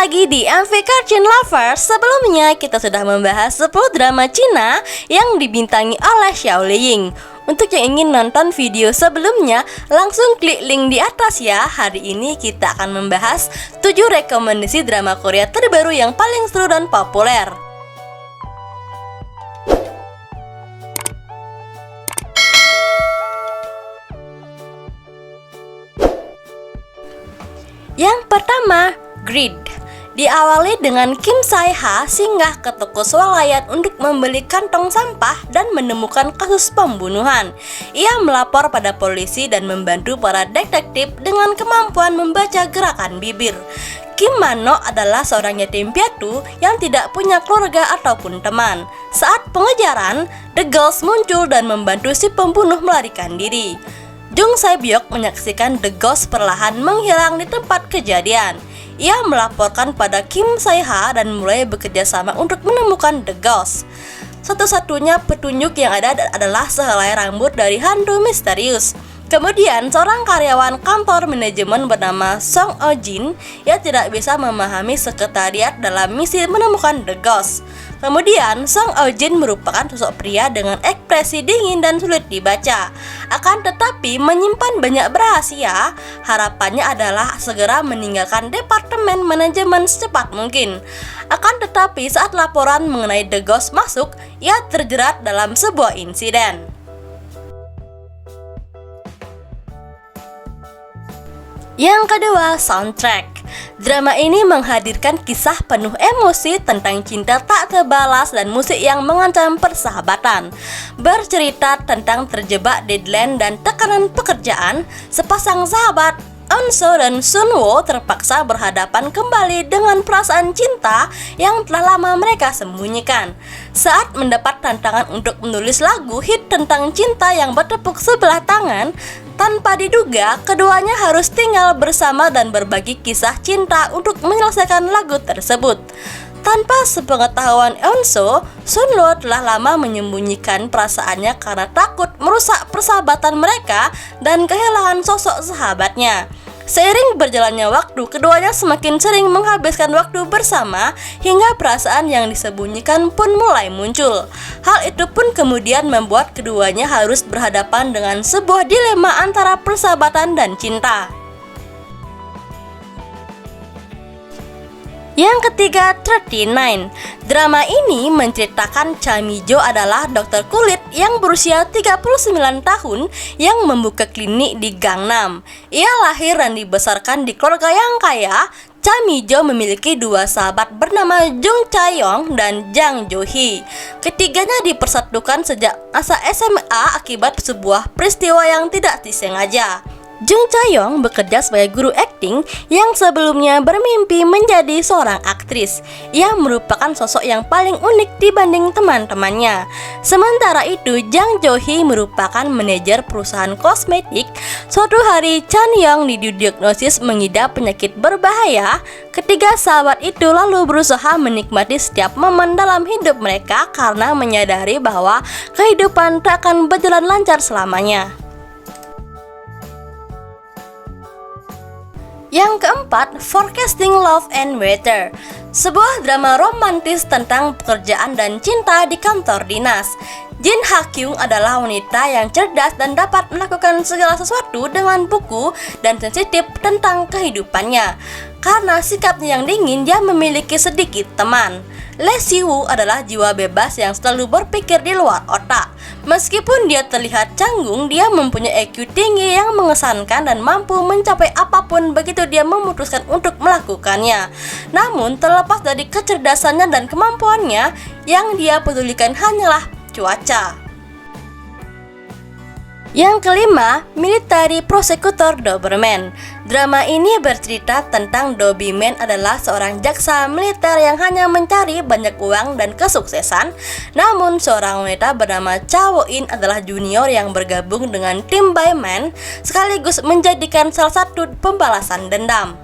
lagi di MV Cartoon Lovers. Sebelumnya kita sudah membahas 10 drama Cina yang dibintangi oleh Xiao Liying. Untuk yang ingin nonton video sebelumnya, langsung klik link di atas ya. Hari ini kita akan membahas 7 rekomendasi drama Korea terbaru yang paling seru dan populer. Yang pertama, Greed. Diawali dengan Kim Sae-ha singgah ke toko swalayan untuk membeli kantong sampah dan menemukan kasus pembunuhan. Ia melapor pada polisi dan membantu para detektif dengan kemampuan membaca gerakan bibir. Kim Mano adalah seorang yatim piatu yang tidak punya keluarga ataupun teman. Saat pengejaran, The Girls muncul dan membantu si pembunuh melarikan diri. Jung Se-byuk menyaksikan The Ghost perlahan menghilang di tempat kejadian. Ia melaporkan pada Kim Sae-ha dan mulai bekerja sama untuk menemukan The Ghost. Satu-satunya petunjuk yang ada adalah sehelai rambut dari hantu misterius. Kemudian seorang karyawan kantor manajemen bernama Song Oh-jin yang tidak bisa memahami sekretariat dalam misi menemukan The Ghost. Kemudian Song Oh-jin merupakan sosok pria dengan ekspresi dingin dan sulit dibaca. Akan tetapi menyimpan banyak rahasia. Harapannya adalah segera meninggalkan departemen manajemen secepat mungkin. Akan tetapi saat laporan mengenai The Ghost masuk, ia terjerat dalam sebuah insiden. Yang kedua, soundtrack. Drama ini menghadirkan kisah penuh emosi tentang cinta tak terbalas dan musik yang mengancam persahabatan. Bercerita tentang terjebak deadline dan tekanan pekerjaan, sepasang sahabat Eunso dan Sunwo terpaksa berhadapan kembali dengan perasaan cinta yang telah lama mereka sembunyikan. Saat mendapat tantangan untuk menulis lagu hit tentang cinta yang bertepuk sebelah tangan, tanpa diduga, keduanya harus tinggal bersama dan berbagi kisah cinta untuk menyelesaikan lagu tersebut. Tanpa sepengetahuan Eunso, Sunwo telah lama menyembunyikan perasaannya karena takut merusak persahabatan mereka dan kehilangan sosok sahabatnya. Seiring berjalannya waktu, keduanya semakin sering menghabiskan waktu bersama hingga perasaan yang disembunyikan pun mulai muncul. Hal itu pun kemudian membuat keduanya harus berhadapan dengan sebuah dilema antara persahabatan dan cinta. Yang ketiga, 39. Drama ini menceritakan Cha Mi-jo adalah dokter kulit yang berusia 39 tahun yang membuka klinik di Gangnam. Ia lahir dan dibesarkan di keluarga yang kaya. Cha Mi-jo memiliki dua sahabat bernama Jung Cha-young dan Jang Jo-hee. Ketiganya dipersatukan sejak masa SMA akibat sebuah peristiwa yang tidak disengaja. Jung Cha-young bekerja sebagai guru akting yang sebelumnya bermimpi menjadi seorang aktris. Ia merupakan sosok yang paling unik dibanding teman-temannya. Sementara itu, Jang Jo-hee merupakan manajer perusahaan kosmetik. Suatu hari, Chan-young didiagnosis mengidap penyakit berbahaya. Ketiga sahabat itu lalu berusaha menikmati setiap momen dalam hidup mereka karena menyadari bahwa kehidupan tak akan berjalan lancar selamanya. Yang keempat, Forecasting Love and Weather. Sebuah drama romantis tentang pekerjaan dan cinta di kantor dinas. Jin Ha-kyung adalah wanita yang cerdas dan dapat melakukan segala sesuatu dengan buku dan sensitif tentang kehidupannya. Karena sikapnya yang dingin, dia memiliki sedikit teman. Lee Si-woo adalah jiwa bebas yang selalu berpikir di luar otak. Meskipun dia terlihat canggung, dia mempunyai IQ tinggi yang mengesankan dan mampu mencapai apapun begitu dia memutuskan untuk melakukannya. Namun, terlepas dari kecerdasannya dan kemampuannya, yang dia pedulikan hanyalah cuaca. Yang kelima, Military Prosecutor Doberman. Drama ini bercerita tentang Doberman adalah seorang jaksa militer yang hanya mencari banyak uang dan kesuksesan. Namun seorang wanita bernama Cha Wo-in adalah junior yang bergabung dengan tim Bayman sekaligus menjadikan salah satu pembalasan dendam.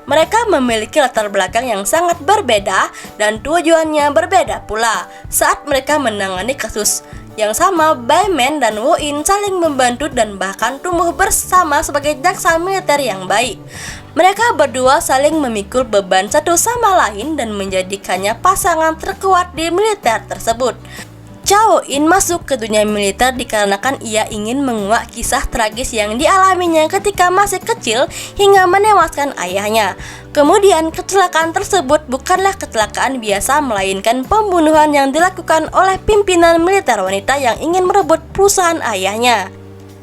Mereka memiliki latar belakang yang sangat berbeda dan tujuannya berbeda pula. Saat mereka menangani kasus yang sama, Bayman dan Wo-in saling membantu dan bahkan tumbuh bersama sebagai jaksa militer yang baik. Mereka berdua saling memikul beban satu sama lain dan menjadikannya pasangan terkuat di militer tersebut. Chow In masuk ke dunia militer dikarenakan ia ingin menguak kisah tragis yang dialaminya ketika masih kecil hingga menewaskan ayahnya. Kemudian kecelakaan tersebut bukanlah kecelakaan biasa melainkan pembunuhan yang dilakukan oleh pimpinan militer wanita yang ingin merebut perusahaan ayahnya.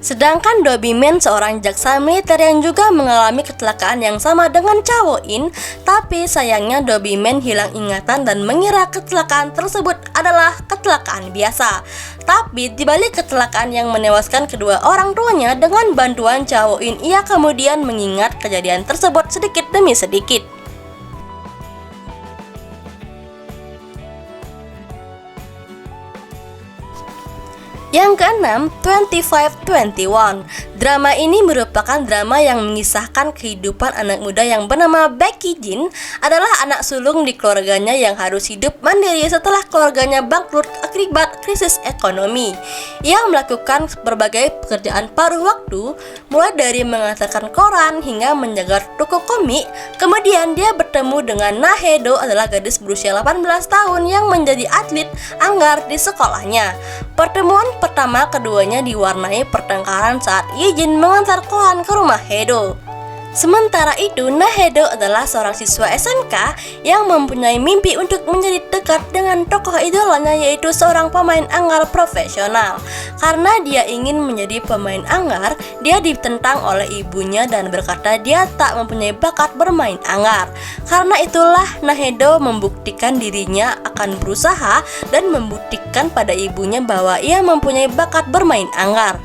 Sedangkan Dobby Man seorang jaksa militer yang juga mengalami kecelakaan yang sama dengan Chow In, tapi sayangnya Dobby Man hilang ingatan dan mengira kecelakaan tersebut adalah kecelakaan biasa. Tapi dibalik kecelakaan yang menewaskan kedua orang tuanya, dengan bantuan Chow In, ia kemudian mengingat kejadian tersebut sedikit demi sedikit. Yang keenam, 2521. Drama ini merupakan drama yang mengisahkan kehidupan anak muda yang bernama Becky Jin, adalah anak sulung di keluarganya yang harus hidup mandiri setelah keluarganya bangkrut akibat krisis ekonomi. Ia melakukan berbagai pekerjaan paruh waktu, mulai dari mengantarkan koran hingga menjaga toko komik. Kemudian dia bertemu dengan Na Hae-do, adalah gadis berusia 18 tahun yang menjadi atlet anggar di sekolahnya. Pertemuan pertama keduanya diwarnai pertengkaran saat Ye-jin mengantar koran ke rumah Hae-do. Sementara itu, Na Hae-do adalah seorang siswa SMK yang mempunyai mimpi untuk menjadi dekat dengan tokoh idolanya, yaitu seorang pemain anggar profesional. Karena dia ingin menjadi pemain anggar, dia ditentang oleh ibunya dan berkata dia tak mempunyai bakat bermain anggar. Karena itulah Na Hae-do membuktikan dirinya akan berusaha dan membuktikan pada ibunya bahwa ia mempunyai bakat bermain anggar.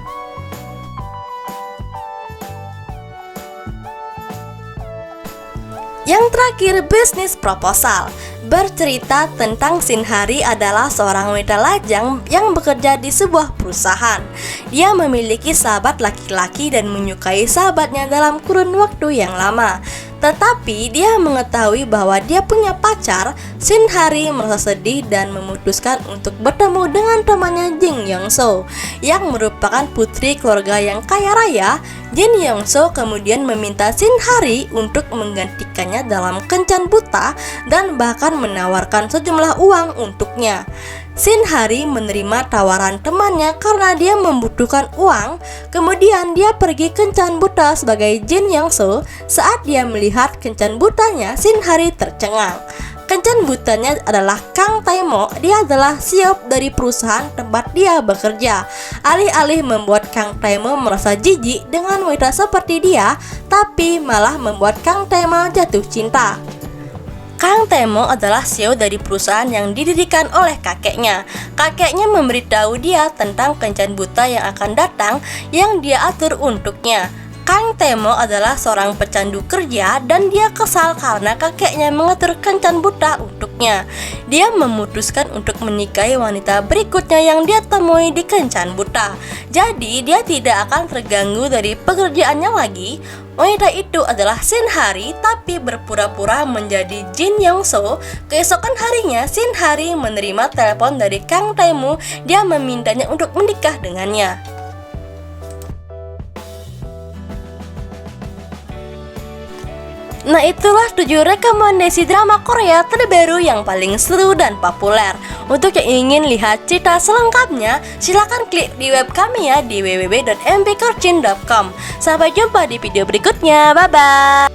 Yang terakhir, bisnis proposal. Bercerita tentang Shin Hari adalah seorang wanita lajang yang bekerja di sebuah perusahaan. Dia memiliki sahabat laki-laki dan menyukai sahabatnya dalam kurun waktu yang lama. Tetapi dia mengetahui bahwa dia punya pacar. Shin Hari merasa sedih dan memutuskan untuk bertemu dengan temannya Jin Young-soo yang merupakan putri keluarga yang kaya raya. Jin Young-soo kemudian meminta Shin Hari untuk menggantikannya dalam kencan buta dan bahkan menawarkan sejumlah uang untuknya. Shin Hari menerima tawaran temannya karena dia membutuhkan uang. Kemudian dia pergi kencan buta sebagai Jin Young-soo. Saat dia melihat kencan butanya, Shin Hari tercengang. Kencan butanya adalah Kang Tae-mo. Dia adalah CEO dari perusahaan tempat dia bekerja. Alih-alih membuat Kang Tae-mo merasa jijik dengan wanita seperti dia, tapi malah membuat Kang Tae-mo jatuh cinta. Kang Tae-mo adalah CEO dari perusahaan yang didirikan oleh kakeknya. Kakeknya memberitahu dia tentang kencan buta yang akan datang yang dia atur untuknya. Kang Tae-mo adalah seorang pecandu kerja dan dia kesal karena kakeknya mengatur kencan buta untuknya. Dia memutuskan untuk menikahi wanita berikutnya yang dia temui di kencan buta. Jadi dia tidak akan terganggu dari pekerjaannya lagi. Wanita itu adalah Shin Hari, tapi berpura-pura menjadi Jin Young-soo. Keesokan harinya, Shin Hari menerima telepon dari Kang Tae-mo. Dia memintanya untuk menikah dengannya. Nah, itulah 7 rekomendasi drama Korea terbaru yang paling seru dan populer. Untuk yang ingin lihat cerita selengkapnya, silakan klik di web kami ya di www.mbkurchin.com. Sampai jumpa di video berikutnya. Bye bye.